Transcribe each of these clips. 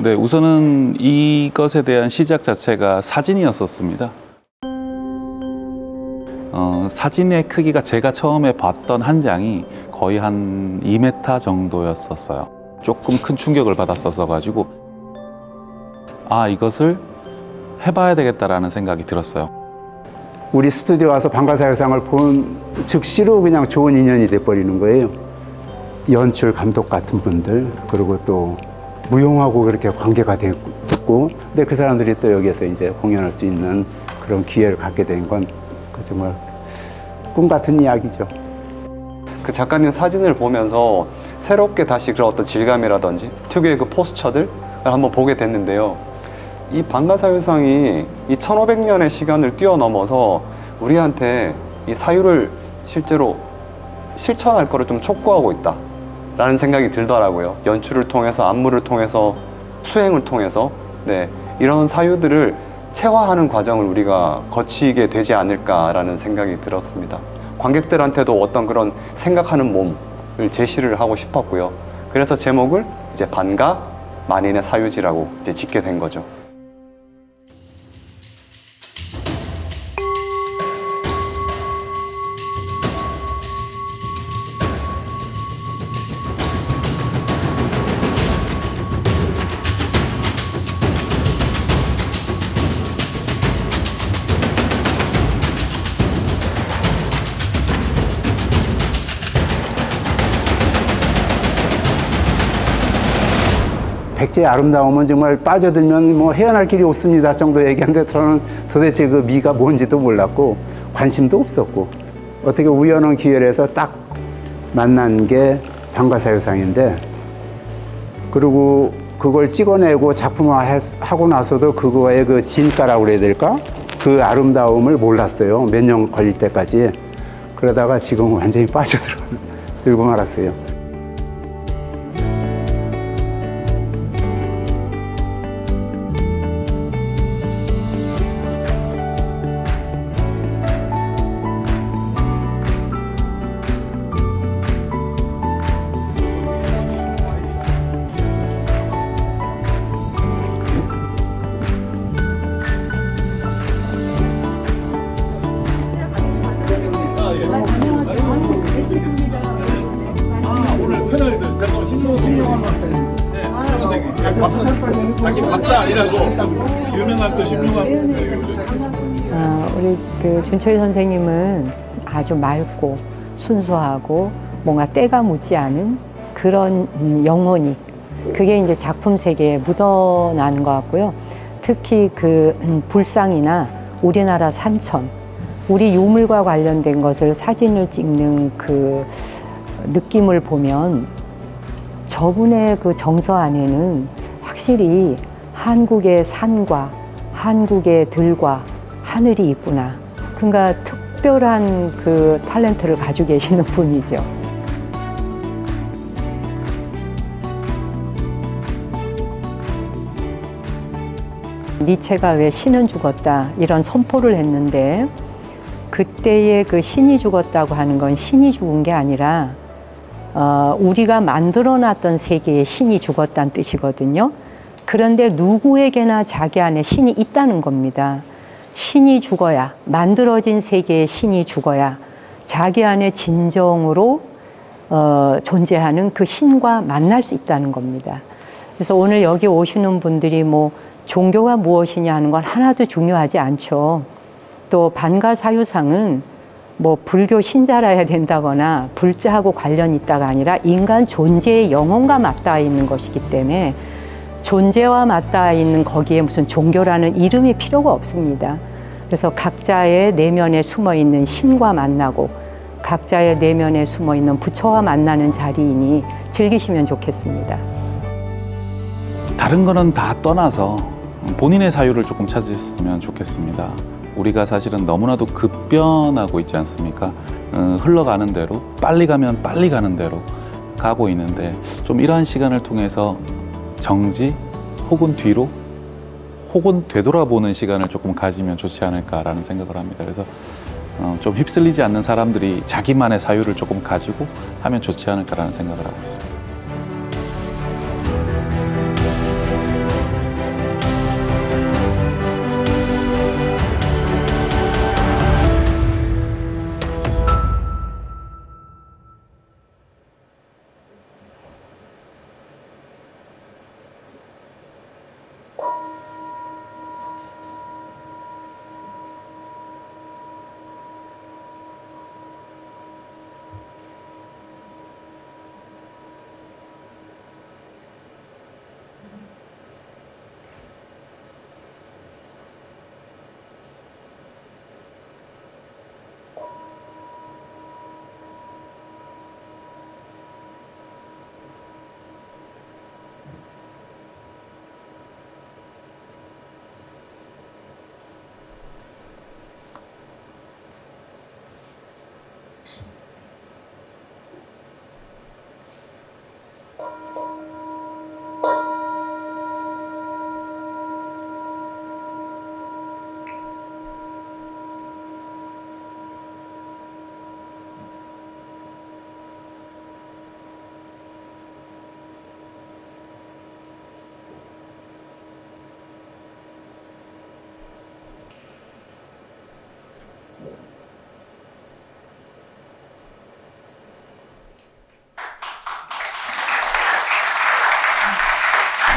네, 우선은 이것에 대한 시작 자체가 사진이었었습니다. 사진의 크기가 제가 처음에 봤던 한 장이 거의 한 2m 정도였었어요. 조금 큰 충격을 받았었어 가지고 이것을 해봐야 되겠다라는 생각이 들었어요. 우리 스튜디오 와서 방가사회상을 본 즉시로 그냥 좋은 인연이 돼버리는 거예요. 연출 감독 같은 분들, 그리고 또 무용하고 그렇게 관계가 됐고, 근데 그 사람들이 또 여기에서 이제 공연할 수 있는 그런 기회를 갖게 된 건 정말 꿈 같은 이야기죠. 그 작가님 사진을 보면서 새롭게 다시 그런 어떤 질감이라든지 특유의 그 포스처들을 한번 보게 됐는데요. 이 방가사회상이 이 1500년의 시간을 뛰어넘어서 우리한테 이 사유를 실제로 실천할 거를 좀 촉구하고 있다 라는 생각이 들더라고요. 연출을 통해서, 안무를 통해서, 수행을 통해서 이런 사유들을 체화하는 과정을 우리가 거치게 되지 않을까라는 생각이 들었습니다. 관객들한테도 어떤 그런 생각하는 몸을 제시를 하고 싶었고요. 그래서 제목을 이제 반가 만인의 사유지라고 이제 짓게 된 거죠. 백제의 아름다움은 정말 빠져들면 뭐 헤어날 길이 없습니다 정도 얘기하는데 저는 도대체 그 미가 뭔지도 몰랐고 관심도 없었고 어떻게 우연한 기회에서 딱 만난 게 방가사회상인데, 그리고 그걸 찍어내고 작품화하고 나서도 그거의 그 진가라고 그래야 될까? 그 아름다움을 몰랐어요. 몇 년 걸릴 때까지. 그러다가 지금 완전히 빠져들고 말았어요. 자기 박사 아니라고 유명한 또 신명한 우리 그 준철 선생님은 아주 맑고 순수하고 뭔가 때가 묻지 않은 그런 영혼이, 그게 이제 작품 세계에 묻어나는 것 같고요. 특히 그 불상이나 우리나라 산천, 우리 유물과 관련된 것을 사진을 찍는 그 느낌을 보면 저분의 그 정서 안에는 확실히 한국의 산과 한국의 들과 하늘이 있구나. 그러니까 특별한 그 탤런트를 가지고 계시는 분이죠. 니체가 왜 신은 죽었다 이런 선포를 했는데, 그때의 그 신이 죽었다고 하는 건 신이 죽은 게 아니라 우리가 만들어놨던 세계에 신이 죽었다는 뜻이거든요. 그런데 누구에게나 자기 안에 신이 있다는 겁니다. 신이 죽어야, 만들어진 세계에 신이 죽어야 자기 안에 진정으로 존재하는 그 신과 만날 수 있다는 겁니다. 그래서 오늘 여기 오시는 분들이 뭐 종교가 무엇이냐 하는 건 하나도 중요하지 않죠. 또 반가사유상은 뭐 불교 신자라야 된다거나 불자하고 관련이 있다가 아니라 인간 존재의 영혼과 맞닿아 있는 것이기 때문에 존재와 맞닿아 있는 거기에 무슨 종교라는 이름이 필요가 없습니다. 그래서 각자의 내면에 숨어 있는 신과 만나고 각자의 내면에 숨어 있는 부처와 만나는 자리이니 즐기시면 좋겠습니다. 다른 거는 다 떠나서 본인의 사유를 조금 찾으셨으면 좋겠습니다. 우리가 사실은 너무나도 급변하고 있지 않습니까? 흘러가는 대로, 빨리 가면 빨리 가는 대로 가고 있는데, 좀 이러한 시간을 통해서 정지 혹은 뒤로 혹은 되돌아보는 시간을 조금 가지면 좋지 않을까라는 생각을 합니다. 그래서 좀 휩쓸리지 않는 사람들이 자기만의 사유를 조금 가지고 하면 좋지 않을까라는 생각을 하고 있습니다.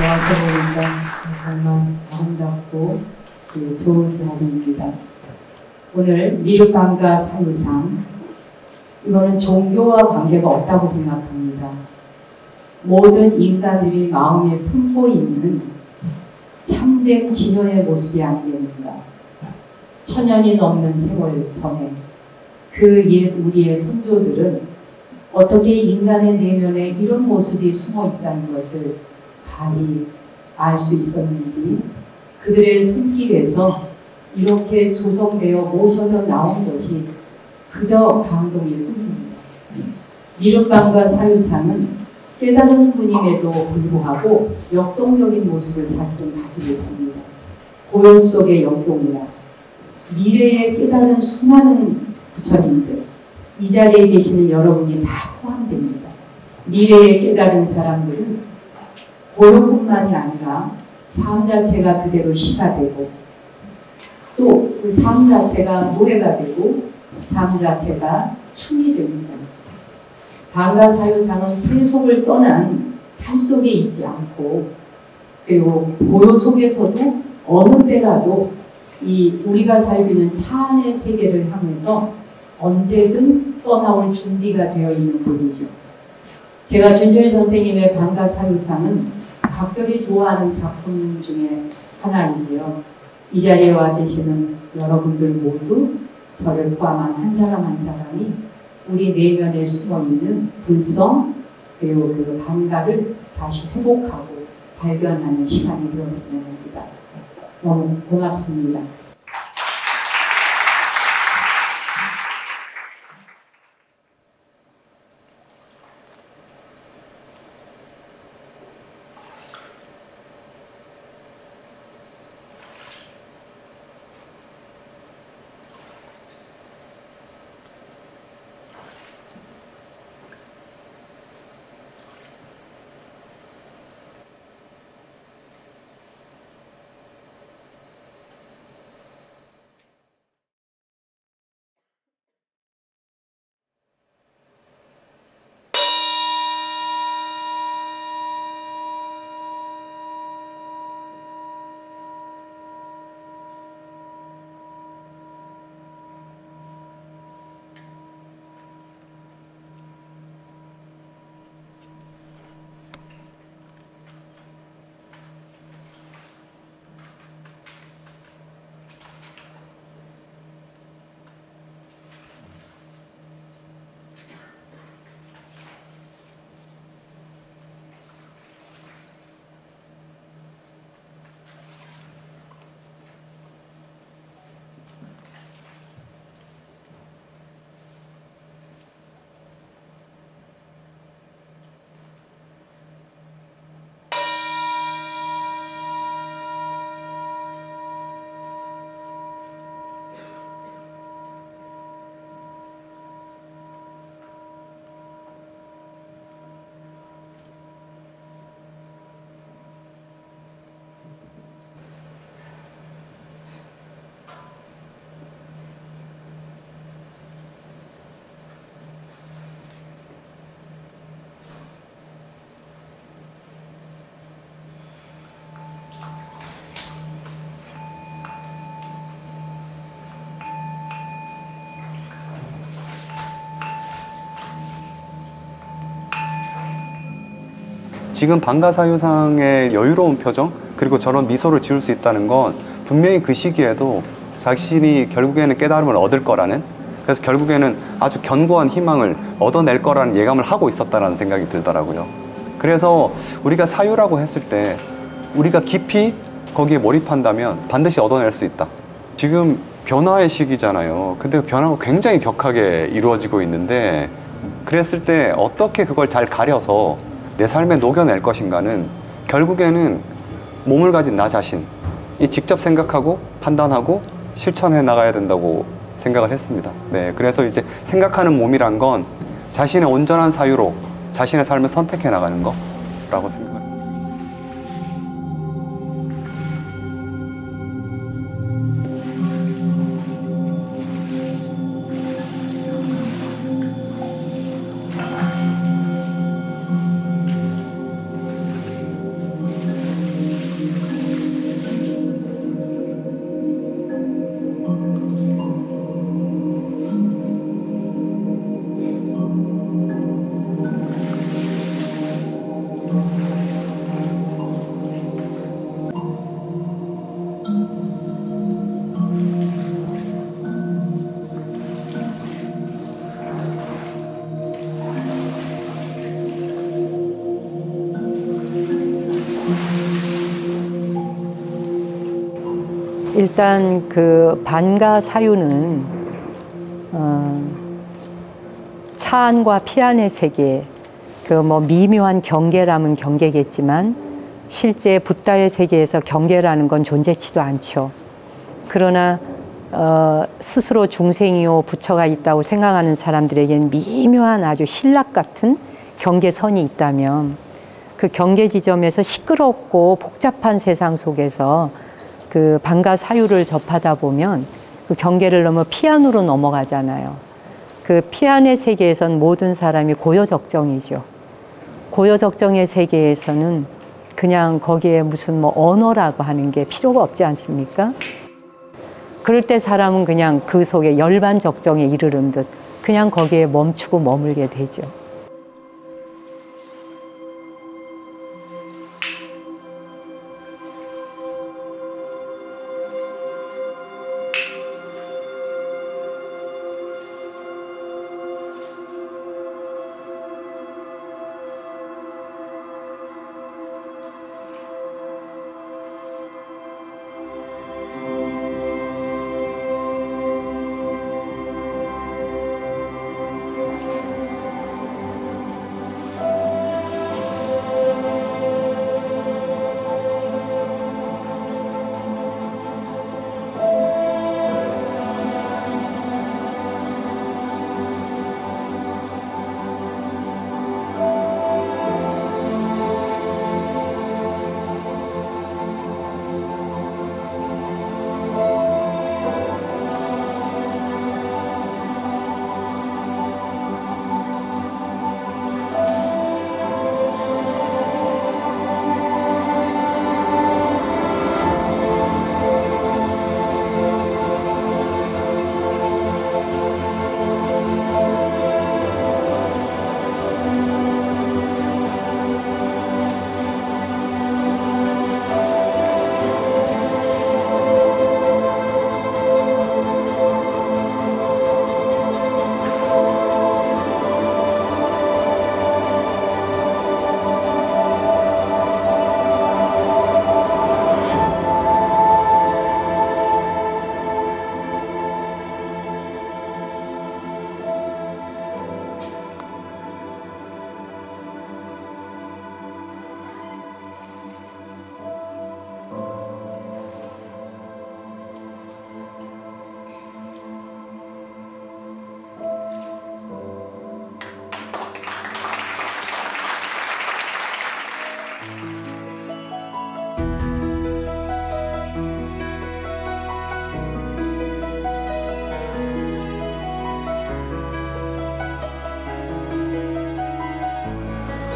와서 보니까 정말 아름답고 좋은 자리입니다. 오늘 미륵방가 사유상, 이거는 종교와 관계가 없다고 생각합니다. 모든 인간들이 마음에 품고 있는 참된 진여의 모습이 아니겠는가. 천년이 넘는 세월 전에 그 옛 우리의 선조들은 어떻게 인간의 내면에 이런 모습이 숨어 있다는 것을 가히 알 수 있었는지, 그들의 손길에서 이렇게 조성되어 모셔져 나온 것이 그저 감동일 뿐입니다. 미륵방가 사유상은 깨달은 분임에도 불구하고 역동적인 모습을 사실은 가지고 있습니다. 고요 속의 역동이라 미래에 깨달은 수많은 부처님들, 이 자리에 계시는 여러분이 다 포함됩니다. 미래에 깨달은 사람들은 고요뿐만이 아니라 삶 자체가 그대로 시가 되고, 또 그 삶 자체가 노래가 되고, 삶 자체가 춤이 됩니다. 방가사유상은 세속을 떠난 삶 속에 있지 않고, 그리고 고요 속에서도 어느 때라도 이 우리가 살고 있는 차 안의 세계를 향해서 언제든 떠나올 준비가 되어 있는 분이죠. 제가 준철 선생님의 방가사유상은 각별히 좋아하는 작품 중에 하나인데요. 이 자리에 와 계시는 여러분들 모두 저를 포함한 한 사람 한 사람이 우리 내면에 숨어있는 불성, 그리고 그 방가를 다시 회복하고 발견하는 시간이 되었으면 합니다. 너무 고맙습니다. 지금 방가사유상의 여유로운 표정, 그리고 저런 미소를 지을 수 있다는 건 분명히 그 시기에도 자신이 결국에는 깨달음을 얻을 거라는, 그래서 결국에는 아주 견고한 희망을 얻어낼 거라는 예감을 하고 있었다는 생각이 들더라고요. 그래서 우리가 사유라고 했을 때 우리가 깊이 거기에 몰입한다면 반드시 얻어낼 수 있다. 지금 변화의 시기잖아요. 근데 변화가 굉장히 격하게 이루어지고 있는데, 그랬을 때 어떻게 그걸 잘 가려서 내 삶에 녹여낼 것인가는 결국에는 몸을 가진 나 자신이 직접 생각하고 판단하고 실천해 나가야 된다고 생각을 했습니다. 네, 그래서 이제 생각하는 몸이란 건 자신의 온전한 사유로 자신의 삶을 선택해 나가는 거라고 생각합니다. 일단 그 반가 사유는 차안과 피안의 세계, 그 뭐 미묘한 경계라면 경계겠지만 실제 붓다의 세계에서 경계라는 건 존재치도 않죠. 그러나 스스로 중생이요 부처가 있다고 생각하는 사람들에겐 미묘한 아주 신락 같은 경계선이 있다면 그 경계 지점에서 시끄럽고 복잡한 세상 속에서 그 반가 사유를 접하다 보면 그 경계를 넘어 피안으로 넘어가잖아요. 그 피안의 세계에선 모든 사람이 고요적정이죠. 고요적정의 세계에서는 그냥 거기에 무슨 뭐 언어라고 하는 게 필요가 없지 않습니까? 그럴 때 사람은 그냥 그 속에 열반적정에 이르는 듯 그냥 거기에 멈추고 머물게 되죠.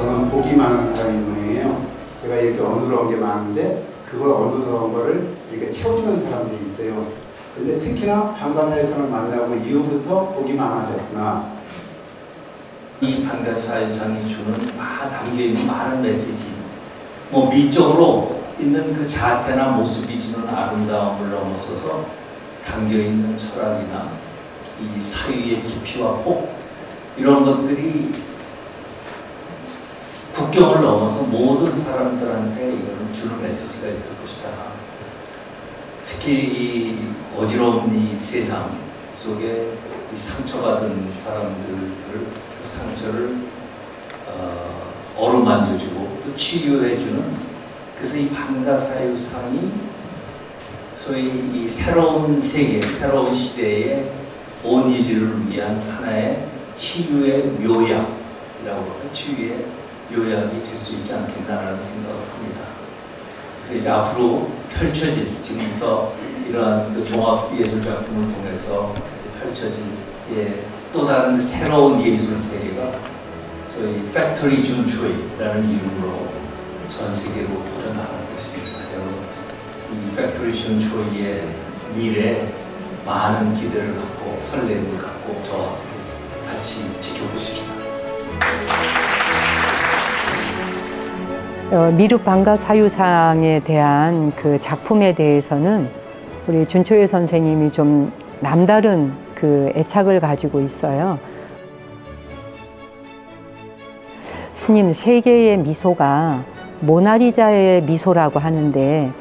저는 보기만 하는 사람인 모양이에요. 제가 이렇게 어눌한 게 많은데 그걸 어눌한 거를 이렇게 채워주는 사람들이 있어요. 근데 특히나 반가사유상을 만나고 이후부터 보기만 하셨구나. 이 반가사유상이 주는 담겨있는 많은 메시지, 뭐 미적으로 있는 그 자태나 모습이 주는 아름다움을 넘어서서 담겨있는 철학이나 이 사유의 깊이와 폭, 이런 것들이 국경을 넘어서 모든 사람들한테 이거는 주는 메시지가 있을 것이다. 특히 이 어지러운 이 세상 속에 이 상처받은 사람들을 그 상처를 어루만져주고 또 치유해주는, 그래서 이 반가사유상이 소위 이 새로운 세계, 새로운 시대의 온 인류를 위한 하나의 치유의 묘약이라고 하죠. 치유의 요약이 될 수 있지 않겠나라는 생각을 합니다. 그래서 이제 앞으로 펼쳐질, 지금부터 이러한 그 종합예술작품을 통해서 펼쳐질 또 다른 새로운 예술 세계가 소위 팩토리 준초이라는 이름으로 전 세계로 퍼져나갈 것입니다. 여러분, 이 팩토리 준초이의 미래에 많은 기대를 갖고 설렘을 갖고 저와 함께 같이 지켜보십시다. 미륵 반가사유상에 대한 그 작품에 대해서는 우리 준초회 선생님이 좀 남다른 그 애착을 가지고 있어요. 스님, 세계의 미소가 모나리자의 미소라고 하는데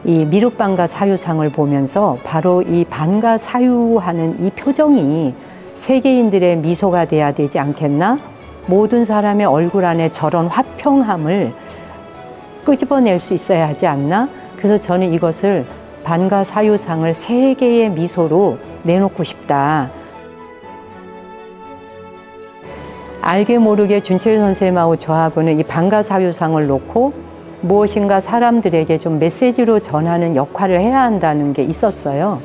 이 미륵반가 사유상을 보면서 바로 이 반가 사유하는 이 표정이 세계인들의 미소가 돼야 되지 않겠나? 모든 사람의 얼굴 안에 저런 화평함을 끄집어낼 수 있어야 하지 않나? 그래서 저는 이것을 반가 사유상을 세계의 미소로 내놓고 싶다. 알게 모르게 준철 선생님하고 저하고는 이 반가 사유상을 놓고 무엇인가 사람들에게 좀 메시지로 전하는 역할을 해야 한다는 게 있었어요.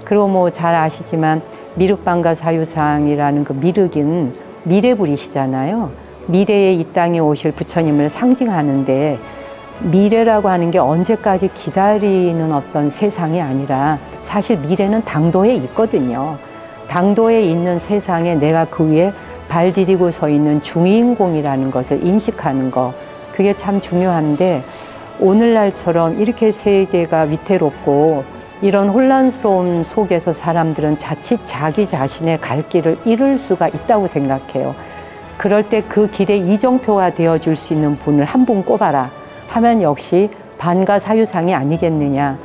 그리고 뭐 잘 아시지만 미륵반가 사유상이라는 그 미륵은 미래불이시잖아요. 미래에 이 땅에 오실 부처님을 상징하는데 미래라고 하는 게 언제까지 기다리는 어떤 세상이 아니라 사실 미래는 당도에 있거든요. 당도에 있는 세상에 내가 그 위에 발 디디고 서 있는 주인공이라는 것을 인식하는 거, 그게 참 중요한데 오늘날처럼 이렇게 세계가 위태롭고 이런 혼란스러움 속에서 사람들은 자칫 자기 자신의 갈 길을 잃을 수가 있다고 생각해요. 그럴 때 그 길에 이정표가 되어줄 수 있는 분을 한 분 꼽아라 하면 역시 반가 사유상이 아니겠느냐.